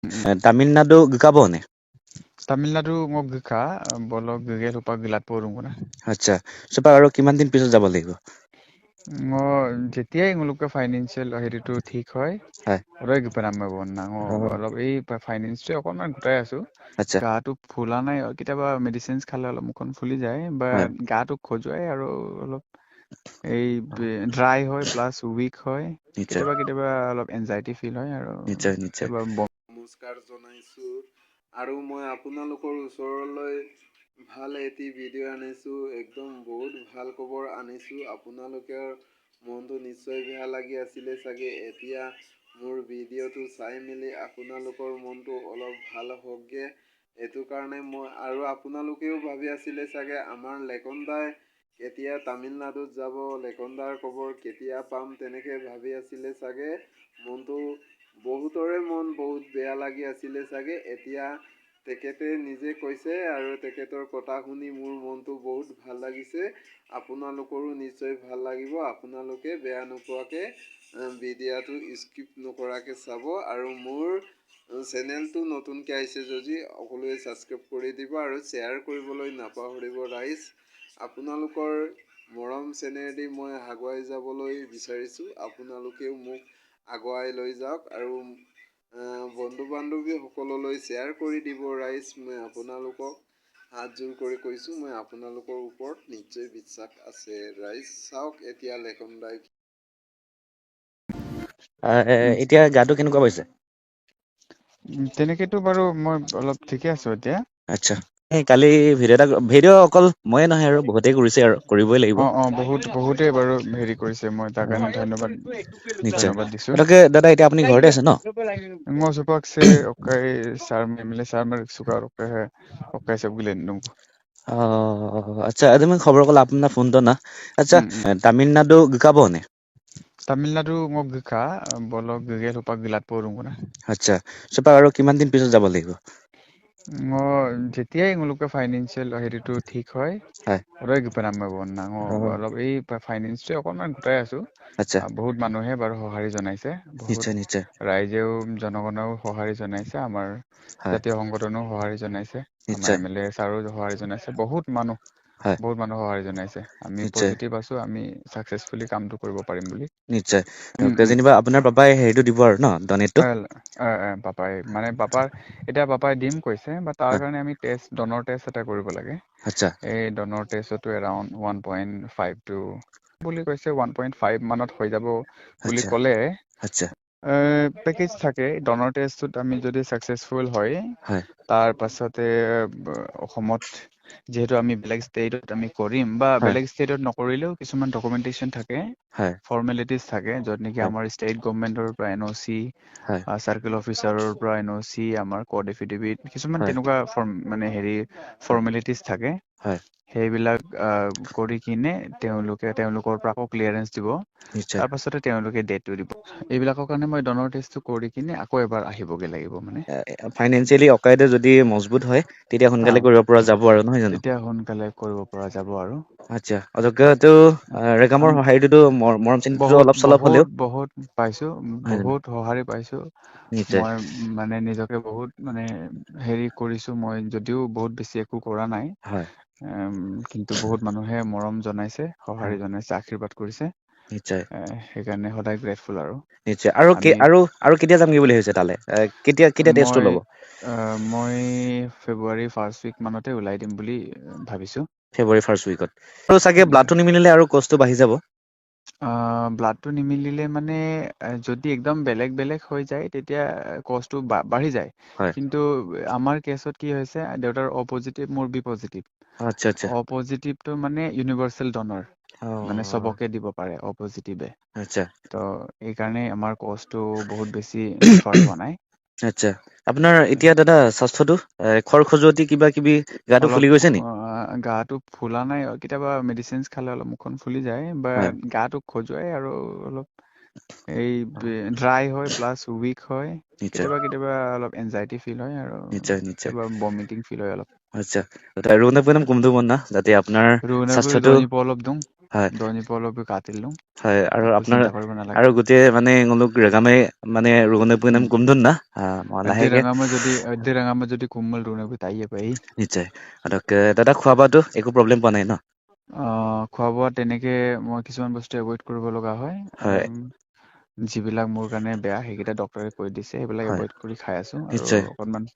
Tamilnadu Gabon. Tamilnadu mo gika bolo gigel upa gilat porung kuna. আচ্ছা চুপা আৰু কিমান দিন পিছত যাব লাগিব Ngo যেতিয়াই nguluka financial হেৰিটো ঠিক হয় হয় ওলাই গিপাৰাম মই নাঙো অলপ এই ফাইনেন্সটো অকণমান গোটাই আছো আচ্ছা গাটো ফুলা নাই কেতিয়াবা মেডিচিনছ খালে অলপ মুখখন ফুলি যায় বা হয় গাটো খজুৱাই আৰু অলপ এই ড্ৰাই হয় প্লাছ উইক হয় নিশ্চয় কেতিয়াবা অলপ এনজাইটি ফিল হয় আৰু নিশ্চয় নিশ্চয় কেতিয়াবা নমস্কাৰ জনাইছো আৰু মই আপোনালোকৰ ওচৰলৈ ভাল এটি ভিডিঅ' আনিছো একদম বহুত ভাল খবৰ আনিছো আপোনালোকৰ মনটো নিশ্চয় বেয়া লাগি আছিলে চাগে এতিয়া মোৰ ভিডিঅ'টো চাই মেলি আপোনালোকৰ মনটো অলপ ভাল হওকগে এইটো কাৰণে মই আৰু আপোনালোকেও ভাবি আছিলে চাগে আমাৰ লেকনদাই কেতিয়া তামিলনাডুত যাব লেকনদাৰ খবৰ কেতিয়া পাম তেনেকৈ ভাবি আছিলে চাগে মনটো বহুতৰে মন বহুত বেয়া লাগি আছিলে চাগে এতিয়া তেখেতে নিজে কৈছে আৰু তেখেতৰ কথা শুনি মোৰ মনটো বহুত ভাল লাগিছে আপোনালোকৰো নিশ্চয় ভাল লাগিব আপোনালোকে বেয়া নোপোৱাকৈ ভিডিঅ'টো স্কিপ নকৰাকৈ চাব আৰু মোৰ চেনেলটো নতুনকৈ আহিছে যদি সকলোৱে ছাবস্ক্ৰাইব কৰি দিব আৰু শ্বেয়াৰ কৰিবলৈ নাপাহৰিব ৰাইজ আপোনালোকৰ মৰম চেনেহেদি মই আগুৱাই যাবলৈ বিচাৰিছোঁ আপোনালোকেও মোক আগুৱাই লৈ যাওক আৰু বন্ধু বান্ধৱী সকললৈ শ্বেয়াৰ কৰি দিব ৰাইজ মই আপোনালোকক হাত জোৰ কৰি কৈছোঁ মই আপোনালোকৰ ওপৰত নিশ্চয় বিশ্বাস আছে ৰাইজ চাওক এতিয়া লেকনদাই এতিয়া গাটো কেনেকুৱা পাইছে তেনেকেতো বাৰু মই অলপ ঠিকে আছো এতিয়া আচ্ছা এই কালি ভিডিঅ' অকল ময়ে নহয় আৰু বহুতেই কৰিছে আৰু কৰিবই লাগিব বহুতেই বাৰু হেৰি কৰিছে মই তাৰ হয়, কাৰণে ধন্যবাদ নিশ্চয় ধন্যবাদ দিছো পতকে দাদা এতিয়া আপুনি ঘৰতে আছে ন Ngo supak se okay sar memle sar mer suka okay sab gilen nung. আচ্ছা আজি মই খবৰ ক'লো আপোনাৰ ফোনটো না আচ্ছা Tamil Nadu গাবনে Tamilnadu ngo gika bolo gigel upa gilat porung kuna. আচ্ছা চুপা আৰু কিমান দিন পিছত যাব লাগিব Ngo যেতিয়াই nguluka financial হেৰিটো ঠিক হয় হয় ওলাই গিপাৰাম মই নাঙো অলপ এই ফাইনেন্সটো অকণমান গোটাই আছো আচ্ছা বহুত মানুহে বাৰু সঁহাৰি জনাইছে বহুত নিশ্চয় নিশ্চয় ৰাইজেও জনগণেও সঁহাৰি জনাইছে আমাৰ হয় জাতীয় সংগঠনেও সঁহাৰি জনাইছে আমাৰ নিশ্চয় MLA ছাৰো সঁহাৰি জনাইছে বহুত মানুহ হয় সঁহাৰি জনাইছে আমি নিশ্চয় পজিটিভ আছো আমি সাকসেসফুলি কামটো কৰিব পাৰিম বুলি নিশ্চয় যেনিবা আপোনাৰ পাপাই হেৰিটো দিব আৰু ন ডনেটটো পাপাই মানে পাপাই দিম কৈছে বা তাৰ হয় কাৰণে আমি ডনৰ টেষ্ট এটা কৰিব লাগে আচ্ছা এই ডনৰ টেষ্টটো এৰাউণ্ড 1.5 টু বুলি কৈছে 1.5 মানত হৈ যাব বুলি আচ্ছা ক'লে আচ্ছা পেকেজ থাকে ডনৰ টেষ্টটোত আমি যদি ছাকচেছফুল হয় হয় তাৰ পাছতে অসমত যিহেতু আমি বেলেগ ষ্টেটত আমি কৰিম বা হয় বেলেগ ষ্টেটত নকৰিলেও কিছুমান ডকুমেণ্টেশ্যন থাকে হয় ফৰ্মেলিটিজ থাকে য'ত নেকি হয় আমাৰ ষ্টেট গভৰ্ণমেণ্টৰ পৰা NOC হয় চাৰ্কেল অফিচাৰৰ পৰা NOC আমাৰ কোড এফিডেভিট কিছুমান হয় তেনেকুৱা মানে হেৰি ফৰ্মেলিটিজ থাকে হয় সেইবিলাক কৰি কিনে তেওঁলোকৰ পৰা আকৌ ক্লিয়াৰেন্স দিব নিশ্চয় তাৰ পাছতে তেওঁলোকে ডেটটো দিব এইবিলাকৰ কাৰণে মই ডনৰ টেষ্টটো কৰি কিনে আকৌ এবাৰ আহিবগে লাগিব মানে ফাইনেন্সিয়েলি অকাইডে যদি মজবুত হয় তেতিয়া সোনকালে কৰিব পৰা যাব আৰু নহয় জানো তেতিয়া সোনকালে কৰিব পৰা যাব আৰু আচ্ছা অযোগ্যটো ৰেগামৰ সহায়টোতো মৰম চেনেহটো অলপ চলপ হ'লেও বহুত পাইছো নহয় জানো বহুত সঁহাৰি পাইছো নিশ্চয় মই মানে নিজকে বহুত মানে হেৰি কৰিছো মই যদিও বহুত বেছি একো কৰা নাই হয় কিন্তু বহুত মানুহে মৰম জনাইছে হয় সঁহাৰি জনাইছে আশীৰ্বাদ কৰিছে নিশ্চয় সেইকাৰণে সদায় গ্ৰেটফুল আৰু নিশ্চয় আৰু আমি আৰু কেতিয়া যামগে বুলি ভাবিছে তালে কেতিয়া টেষ্টটো মই ল'ব মই ফেব্ৰুৱাৰী ফাৰ্ষ্ট উইক মানতে ওলাই দিম বুলি ভাবিছো ফেব্ৰুৱাৰী ফাৰ্ষ্ট উইকত আৰু চাগে ব্লাডটো নিমিলিলে আৰু কষ্টটো বাঢ়ি যাব ব্লাডটো নিমিলিলে মানে যদি একদম বেলেগ হৈ যায় তেতিয়া কষ্টটো বাঢ়ি যায় হয় কিন্তু আমাৰ কেছত কি হৈছে দেউতাৰ অ পজিটিভ মোৰ বি পজিটিভ আচ্ছা আচ্ছা অ পজিটিভটো মানে ইউনিভাৰ্চেল ডনৰ অ মানে চবকে দিব পাৰে অ পজিটিভে আচ্ছা ত' এইকাৰণে আমাৰ কষ্টটো বহুত বেছি ডিফাৰ হোৱা নাই আচ্ছা আপোনাৰ এতিয়া দাদা স্বাস্থ্যটো খৰ খজুৱতি কিবা কিবি গাটো অলপ ফুলি গৈছে নি গাটো ফুলা নাই কেতিয়াবা মেডিচিনছ খালে অলপ মুখখন ফুলি যায় বা হয় গাটো খজুৱাই আৰু অলপ এই ড্ৰাই হয় প্লাছ উইক হয় নিশ্চয় কেতিয়াবা অলপ এনজাইটি ফিল হয় আৰু নিশ্চয় নিশ্চয় কেতিয়াবা বমিটিং ফিল হয় অলপ আচ্ছা ৰুণে পুনম কুমদু বন্না যাতে আপোনাৰ ৰুণাবুৰি স্বাস্থ্যটো দৈনিক অলপ দিওঁ হয় দৈনিক অলপ কাটিল দিওঁ হয় আৰু একো আপনাৰ চিন্তা কৰিব নালাগে আৰু গোটেই মানে ngolok regamay মানে rugone puinam উম kumdun na অদ্দি লাহেকে ৰঙামা যদি কোমল ৰুণাবুৰি তাইয়ে পাই নিশ্চয় দাদা খোৱা বোৱাটো একো প্ৰব্লেম পোৱা নাই ন খোৱা বোৱা তেনেকে মই কিছুমান বস্তু এভইড কৰিব লগা হয় হয় যিবিলাক মোৰ কাৰণে বেয়া সেইকেইটা ডক্তৰে কৈ দিছে সেইবিলাক হয় এভইড কৰি খাই আছো আৰু নিশ্চয় অকনমান